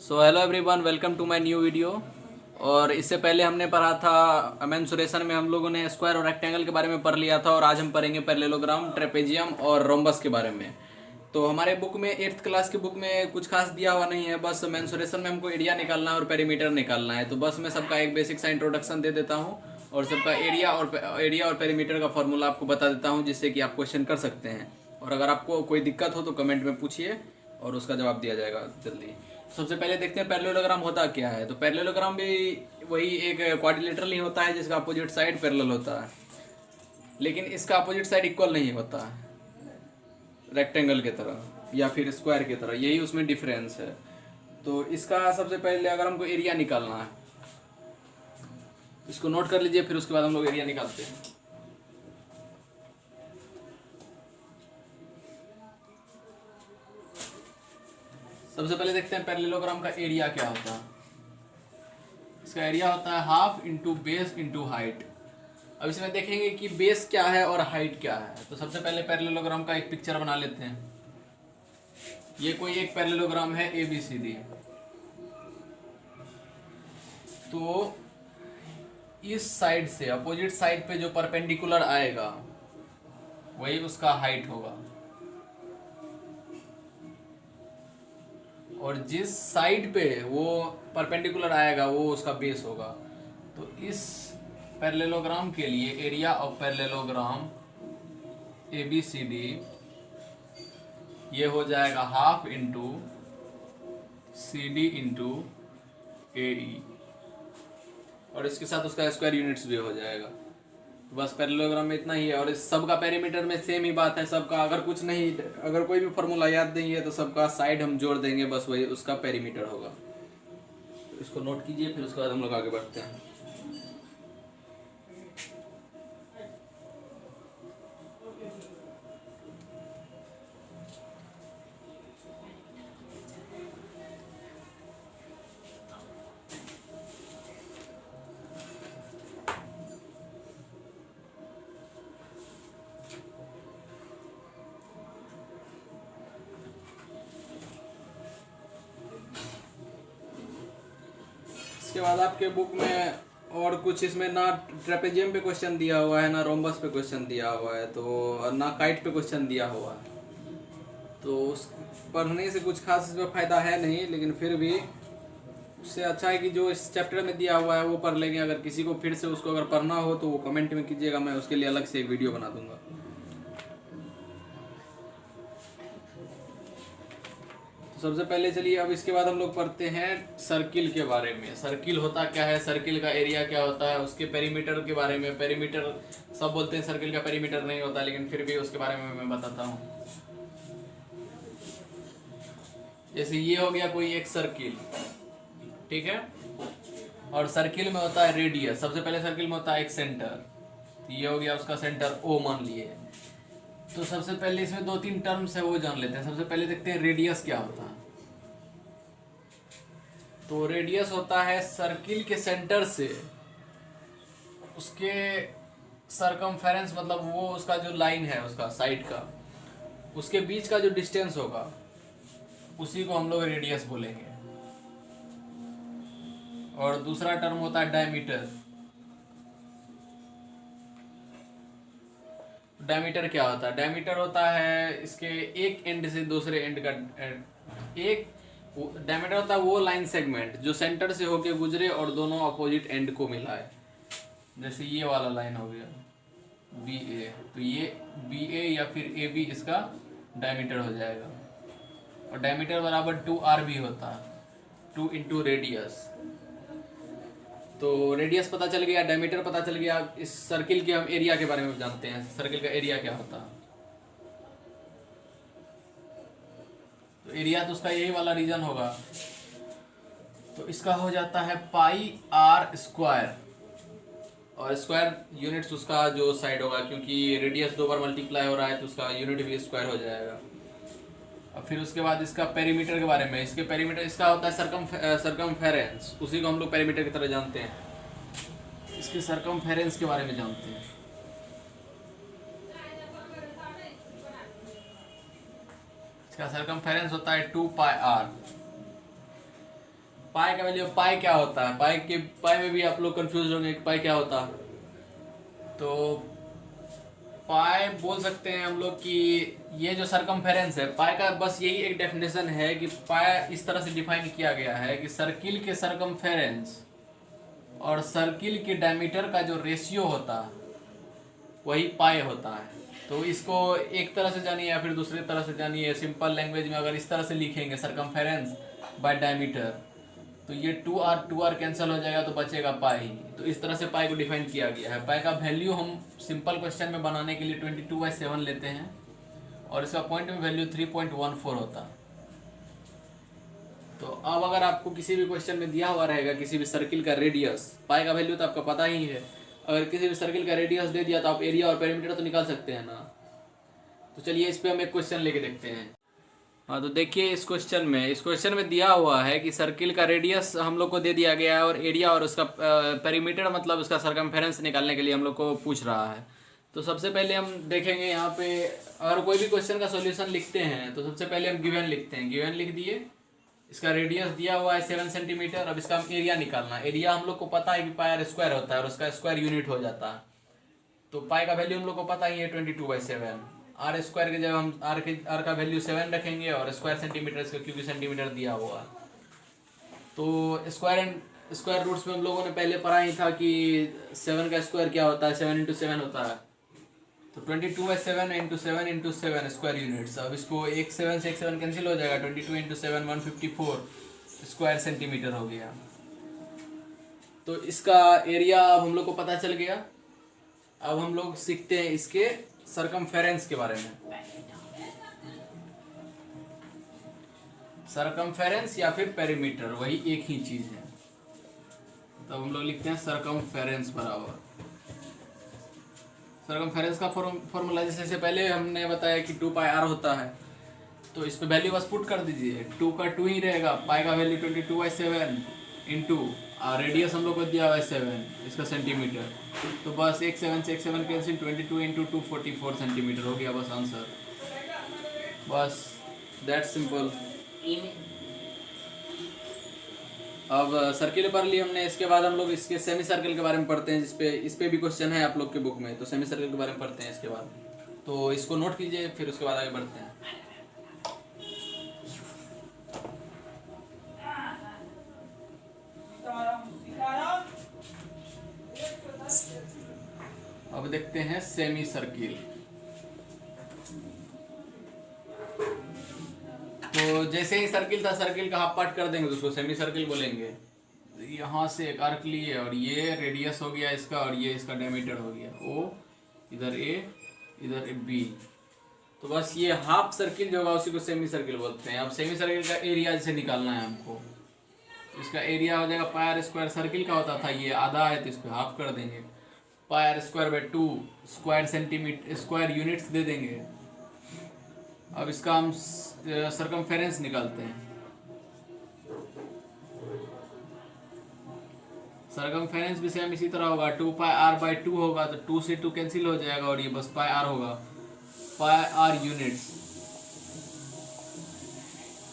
So hello everyone, welcome to my new video. और इससे पहले हमने पढ़ा था मेंसुरेशन में हम लोगों ने स्क्वायर और रेक्टेंगल के बारे में पढ़ लिया था, और आज हम पढ़ेंगे पैरेललोग्राम, ट्रेपेजियम और रोम्बस के बारे में। तो हमारे बुक में 8th क्लास की बुक में कुछ खास दिया हुआ नहीं है, बस मेंसुरेशन में हमको एरिया निकालना है और पेरीमीटर निकालना है। तो बस मैं सबका एक बेसिक सा इंट्रोडक्शन दे देता हूँ और सबका एरिया और पेरीमीटर का फॉर्मूला आपको बता देता हूँ, जिससे कि आप क्वेश्चन कर सकते हैं। और अगर आपको कोई दिक्कत हो तो कमेंट में पूछिए और उसका जवाब दिया जाएगा जल्दी। सबसे पहले देखते हैं पैरेललोग्राम होता क्या है। तो पैरेललोग्राम भी वही एक क्वाड्रिलेटरल ही होता है जिसका अपोजिट साइड पैरेलल होता है, लेकिन इसका अपोजिट साइड इक्वल नहीं होता रेक्टेंगल की तरह या फिर स्क्वायर की तरह, यही उसमें डिफरेंस है। तो इसका सबसे पहले अगर हमको एरिया निकालना है, इसको नोट कर लीजिए, फिर उसके बाद हम लोग एरिया निकालते हैं। सबसे पहले देखते हैं पैरेललोग्राम का एरिया क्या होता है। इसका एरिया होता है half into base into height. अब इसमें देखेंगे कि बेस क्या है और हाइट क्या है। तो सबसे पहले पैरेललोग्राम का एक पिक्चर बना लेते हैं। ये कोई एक पैरेललोग्राम है ABCD। तो इस साइड से अपोजिट साइड पे जो परपेंडिकुलर आएगा वही उसका हाइट होगा, और जिस साइड पे वो परपेंडिकुलर आएगा वो उसका बेस होगा। तो इस पैरेललोग्राम के लिए एरिया ऑफ पैरेललोग्राम ABCD ये हो जाएगा half into CD into AE, और इसके साथ उसका स्क्वायर यूनिट्स भी हो जाएगा। तो बस पैरेललोग्राम में इतना ही है, और इस सब का पेरीमीटर में सेम ही बात है। सबका अगर कुछ नहीं, अगर कोई भी फॉर्मूला याद नहीं है तो सबका साइड हम जोड़ देंगे, बस वही उसका पेरीमीटर होगा। तो इसको नोट कीजिए, फिर उसके बाद हम लोग आगे बढ़ते हैं। इसके बाद आपके बुक में और कुछ इसमें ना ट्रेपेजियम पे क्वेश्चन दिया हुआ है, ना रोम्बस पे क्वेश्चन दिया हुआ है, तो ना काइट पे क्वेश्चन दिया हुआ है। तो उस पढ़ने से कुछ खास इसमें फ़ायदा है नहीं, लेकिन फिर भी उससे अच्छा है कि जो इस चैप्टर में दिया हुआ है वो पढ़ लेंगे। अगर किसी को फिर से उसको अगर पढ़ना हो तो वो कमेंट में कीजिएगा, मैं उसके लिए अलग से एक वीडियो बना दूंगा। सबसे पहले चलिए, अब इसके बाद हम लोग पढ़ते हैं सर्किल के बारे में। सर्किल होता क्या है, सर्किल का एरिया क्या होता है, उसके पेरीमीटर के बारे में। पेरीमीटर सब बोलते हैं सर्किल का पेरीमीटर नहीं होता, लेकिन फिर भी उसके बारे में मैं बताता हूँ। जैसे ये हो गया कोई एक सर्किल, ठीक है, और सर्किल में होता है रेडियस। सबसे पहले सर्किल में होता है एक सेंटर, तो ये हो गया उसका सेंटर O मान लिए। तो सबसे पहले इसमें 2-3 टर्म्स है वो जान लेते हैं। सबसे पहले देखते हैं रेडियस क्या होता है। तो रेडियस होता है सर्किल के सेंटर से उसके सरकमफेरेंस, मतलब वो उसका जो लाइन है उसका साइड का, उसके बीच का जो डिस्टेंस होगा उसी को हम लोग रेडियस बोलेंगे। और दूसरा टर्म होता है डायमीटर। डायमीटर क्या होता है? डायमीटर होता है इसके एक एंड से दूसरे एंड का एक डायमीटर होता है वो लाइन सेगमेंट जो सेंटर से होके गुजरे और दोनों अपोजिट एंड को मिलाए। जैसे ये वाला लाइन हो गया BA, तो ये BA या फिर AB इसका डायमीटर हो जाएगा। और डायमीटर बराबर 2R भी होता है, 2 इंटू रेडियस। तो रेडियस पता चल गया, डायमीटर पता चल गया। इस सर्किल के हम एरिया के बारे में जानते हैं। सर्किल का एरिया क्या होता है? तो एरिया तो उसका यही वाला रीजन होगा, तो इसका हो जाता है πr²। और स्क्वायर यूनिट्स उसका जो साइड होगा, क्योंकि रेडियस 2 बार मल्टीप्लाई हो रहा है तो उसका यूनिट भी स्क्वायर हो जाएगा। और फिर उसके बाद इसका पेरीमीटर के बारे में। इसके पेरीमीटर इसका होता है सरकमफेरेंस, उसी को हम लोग पेरीमीटर की तरह जानते हैं। इसके सरकमफेरेंस के बारे में जानते हैं। इसका सरकमफेरेंस होता है 2πr। पाई का वैल्यू, पाई क्या होता है, पाई में भी आप लोग कंफ्यूज होंगे कि पाई क्या होता है। तो पाई बोल सकते हैं हम लोग कि ये जो सरकमफेरेंस है, पाई का बस यही एक डेफिनेशन है कि पाई इस तरह से डिफाइन किया गया है कि सर्किल के सरकमफेरेंस और सर्किल के डायमीटर का जो रेशियो होता है वही पाई होता है। तो इसको एक तरह से जानिए या फिर दूसरे तरह से जानिए। सिंपल लैंग्वेज में अगर इस तरह से लिखेंगे सरकमफेरेंस बाय डायमीटर, तो ये 2r कैंसिल हो जाएगा तो बचेगा पाई। तो इस तरह से पाई को डिफाइन किया गया है। पाई का वैल्यू हम सिंपल क्वेश्चन में बनाने के लिए 22/7 लेते हैं और इसका पॉइंट में वैल्यू 3.14 होता है। तो अब अगर आपको किसी भी क्वेश्चन में दिया हुआ रहेगा किसी भी सर्किल का रेडियस, पाई का वैल्यू तो आपको पता ही है, अगर किसी भी सर्किल का रेडियस दे दिया तो आप एरिया और पेरीमीटर तो निकाल सकते हैं ना। तो चलिए इस पे हम एक क्वेश्चन लेके देखते हैं। हाँ तो देखिए इस क्वेश्चन में दिया हुआ है कि सर्किल का रेडियस हम लोग को दे दिया गया है और एरिया और उसका पेरीमीटर मतलब उसका सरकमफेरेंस निकालने के लिए हम लोग को पूछ रहा है। तो सबसे पहले हम देखेंगे यहाँ पे, अगर कोई भी क्वेश्चन का सॉल्यूशन लिखते हैं तो सबसे पहले हम गिवन लिखते हैं। गिवन लिख दिए, इसका रेडियस दिया हुआ है 7 सेंटीमीटर। अब इसका एरिया निकालना है। एरिया हम लोग को पता है कि पाई आर स्क्वायर होता है और उसका स्क्वायर यूनिट हो जाता है। तो पाई का वैल्यू हम लोग को पता ही है 22/7। आर स्क्वायर के जब हम आर का वैल्यू 7 रखेंगे और स्क्वायर सेंटीमीटर इसका क्योंकि सेंटीमीटर दिया हुआ है। तो स्क्वायर रूट्स में हम लोगों ने पहले पढ़ा ही था कि 7 का स्क्वायर क्या होता है, 7 × 7 होता है। तो 22/7 × 7 × 7 स्क्वायर यूनिट्स। अब इसको एक 7 से एक 7 कैंसिल हो जाएगा, 22 × 7 154 स्क्वायर सेंटीमीटर हो गया। तो इसका एरिया अब हम लोग को पता चल गया। अब हम लोग सीखते हैं इसके सरकमफेरेंस के बारे में। सरकमफेरेंस या फिर पेरीमीटर वही एक ही चीज है। तो हम लोग लिखते हैं सरकमफेरेंस बराबर, सरकमफेरेंस का फॉर्मूला जैसे पहले हमने बताया कि 2πr होता है। तो इस पे वैल्यू बस पुट कर दीजिए, 2 का 2 ही रहेगा, पाई का वैल्यू 22/7 इंटू रेडियस हम लोग को दिया हुआ है 7 इसका सेंटीमीटर। तो बस एक 7 से एक 7 कैंसिल, 22 × 2 44 सेंटीमीटर हो गया बस आंसर। बस दैट्स सिंपल। अब सर्किल पर ली हमने, इसके बाद हम लोग इसके सेमी सर्किल के बारे में पढ़ते हैं, इस पे भी क्वेश्चन है आप लोग के बुक में। तो सेमी सर्किल के बारे में पढ़ते हैं इसके बाद। तो इसको नोट कीजिए, फिर उसके बाद आगे बढ़ते हैं। अब देखते हैं सेमी सर्किल। तो जैसे ही सर्किल था, सर्किल का हाफ पार्ट कर देंगे तो उसको सेमी सर्किल बोलेंगे। यहाँ से एक आर्क लिए और ये रेडियस हो गया इसका और ये इसका डायमीटर हो गया ओ, इधर ए इधर बी। तो बस ये हाफ सर्किल जो होगा उसी को सेमी सर्किल बोलते हैं। अब सेमी सर्किल का एरिया जैसे निकालना है हमको, इसका एरिया हो जाएगा पाई आर स्क्वायर। सर्किल का होता था ये आधा है तो इस पर हाफ कर देंगे, pi r square by 2 square centimetre square units दे देंगे। अब इसका हम सरकमफेरेंस निकालते हैं। सरकमफेरेंस भी सेम इसी तरह होगा, 2πr/2 होगा तो 2 से 2 कैंसिल हो जाएगा और ये बस पाई आर होगा, पाई आर यूनिट्स।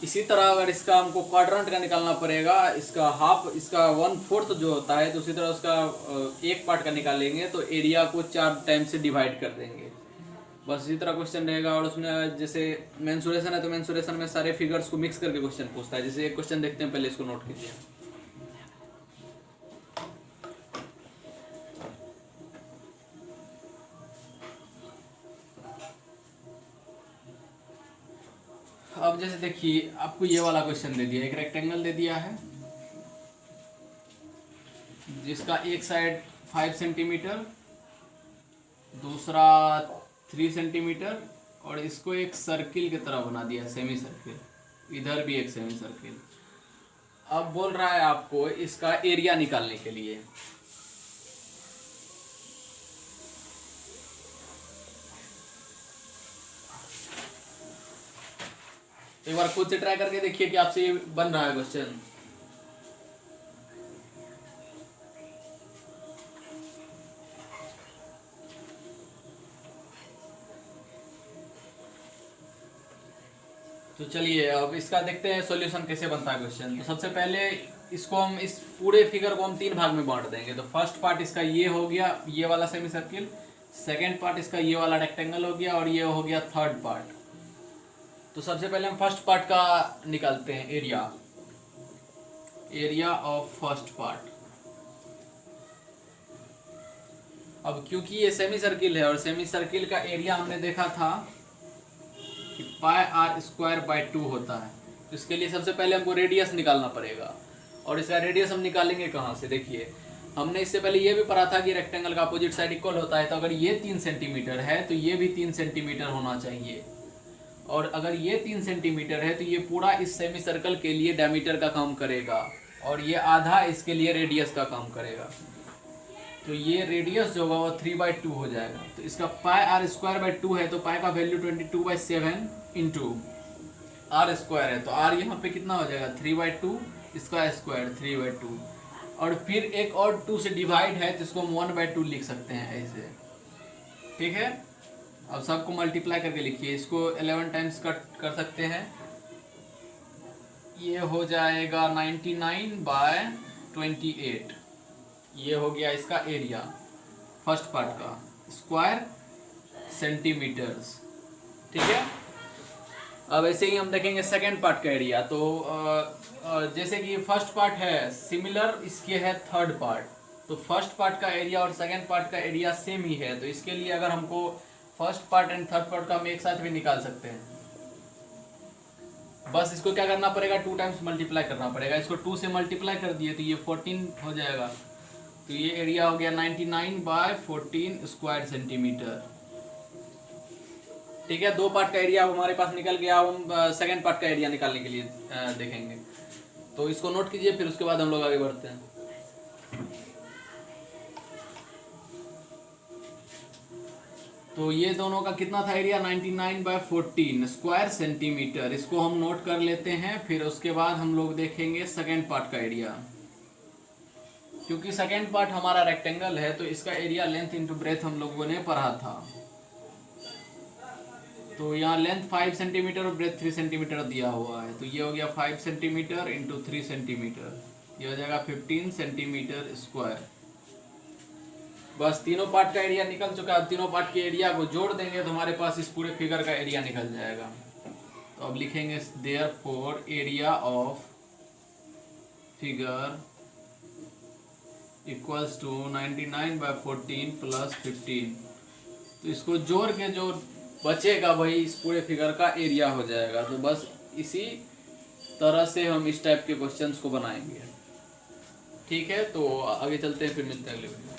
इसी तरह अगर इसका हमको क्वाड्रेंट का निकालना पड़ेगा, इसका हाफ, इसका 1/4 जो होता है, तो उसी तरह उसका एक पार्ट का निकालेंगे तो एरिया को 4 टाइम से डिवाइड कर देंगे। बस इसी तरह क्वेश्चन रहेगा। और उसमें जैसे मेंसुरेशन है तो मेंसुरेशन में सारे फिगर्स को मिक्स करके क्वेश्चन पूछता है। जैसे एक क्वेश्चन देखते हैं, पहले इसको नोट कीजिए। अब जैसे देखिए आपको ये वाला क्वेश्चन दे दिया, एक रेक्टेंगल दे दिया है जिसका एक साइड 5 सेंटीमीटर, दूसरा 3 सेंटीमीटर, और इसको एक सर्किल की तरह बना दिया, सेमी सर्किल। इधर भी एक सेमी सर्किल। अब बोल रहा है आपको इसका एरिया निकालने के लिए। एक बार खुद से ट्राई करके देखिए कि आपसे ये बन रहा है क्वेश्चन। तो चलिए अब इसका देखते हैं सॉल्यूशन कैसे बनता है क्वेश्चन। तो सबसे पहले इसको हम इस पूरे फिगर को हम 3 भाग में बांट देंगे। तो फर्स्ट पार्ट इसका ये हो गया, ये वाला सेमी सर्किल, सेकेंड पार्ट इसका ये वाला रेक्टेंगल हो गया, और ये हो गया थर्ड पार्ट। तो सबसे पहले हम फर्स्ट पार्ट का निकालते हैं area, area of first part. अब क्योंकि ये सेमी सर्किल है और सेमी सर्किल का एरिया हमने देखा था कि पाई आर स्क्वायर बाय 2 होता है, तो इसके लिए सबसे पहले हमको रेडियस निकालना पड़ेगा। और इसका रेडियस हम निकालेंगे कहाँ से? देखिए हमने इससे पहले ये भी पढ़ा था कि रेक्टेंगल का अपोजिट साइड इक्वल होता है। तो अगर ये 3 सेंटीमीटर है तो ये भी 3 सेंटीमीटर होना चाहिए, और अगर ये 3 सेंटीमीटर है तो ये पूरा इस सेमी सर्कल के लिए डायमीटर का काम करेगा, और ये आधा इसके लिए रेडियस का काम करेगा। तो ये रेडियस जो होगा वो 3/2 हो जाएगा। तो इसका पाई आर स्क्वायर बाय 2 है, तो पाई का वैल्यू 22/7 इंटू आर स्क्वायर है, तो आर यहाँ पे कितना हो जाएगा 3/2, इसका स्क्वायर 3/2, और फिर एक और 2 से डिवाइड है तो इसको हम 1/2 लिख सकते हैं ऐसे, ठीक है। अब सबको मल्टीप्लाई करके लिखिए, इसको 11 टाइम्स कट कर सकते हैं, ये हो जाएगा 99/28। ये हो गया इसका एरिया फर्स्ट पार्ट का, स्क्वायर सेंटीमीटर्स, ठीक है। अब ऐसे ही हम देखेंगे सेकेंड पार्ट का एरिया। तो जैसे कि फर्स्ट पार्ट है सिमिलर इसके है थर्ड पार्ट, तो फर्स्ट पार्ट का एरिया और सेकेंड पार्ट का एरिया सेम ही है। तो इसके लिए अगर हमको first part and third part का हम एक साथ भी निकाल सकते हैं, बस इसको क्या करना पड़ेगा 2 टाइम्स मल्टीप्लाई करना पड़ेगा। इसको 2 से मल्टीप्लाई कर दिए तो ये 14 हो जाएगा। तो ये एरिया हो गया 99/14 स्क्वायर सेंटीमीटर, ठीक है। 2 पार्ट का एरिया हमारे पास निकल गया। हम सेकेंड पार्ट का एरिया निकालने के लिए देखेंगे, तो इसको नोट कीजिए, फिर उसके बाद हम लोग आगे बढ़ते हैं। तो ये दोनों का कितना था एरिया 99/14 स्क्वायर सेंटीमीटर, इसको हम नोट कर लेते हैं। फिर उसके बाद हम लोग देखेंगे सेकेंड पार्ट का एरिया। क्योंकि सेकेंड पार्ट हमारा रेक्टेंगल है तो इसका एरिया लेंथ इंटू ब्रेथ हम लोगों ने पढ़ा था। तो यहाँ लेंथ 5 सेंटीमीटर और ब्रेथ 3 सेंटीमीटर दिया हुआ है, तो ये हो गया 5 सेंटीमीटर इंटू 3 सेंटीमीटर, ये हो जाएगा 15 सेंटीमीटर स्क्वायर। बस तीनों पार्ट का एरिया निकल चुका है। अब तीनों पार्ट के एरिया को जोड़ देंगे तो हमारे पास इस पूरे फिगर का एरिया निकल जाएगा। तो अब लिखेंगे therefore area of figure equals to 99/14 plus 15। तो इसको जोड़ के जो बचेगा वही इस पूरे फिगर का एरिया हो जाएगा। तो बस इसी तरह से हम इस टाइप के क्वेश्चंस को बनाएंगे, ठीक है। तो आगे चलते हैं, फिर मिलते हैं अगले वीडियो में।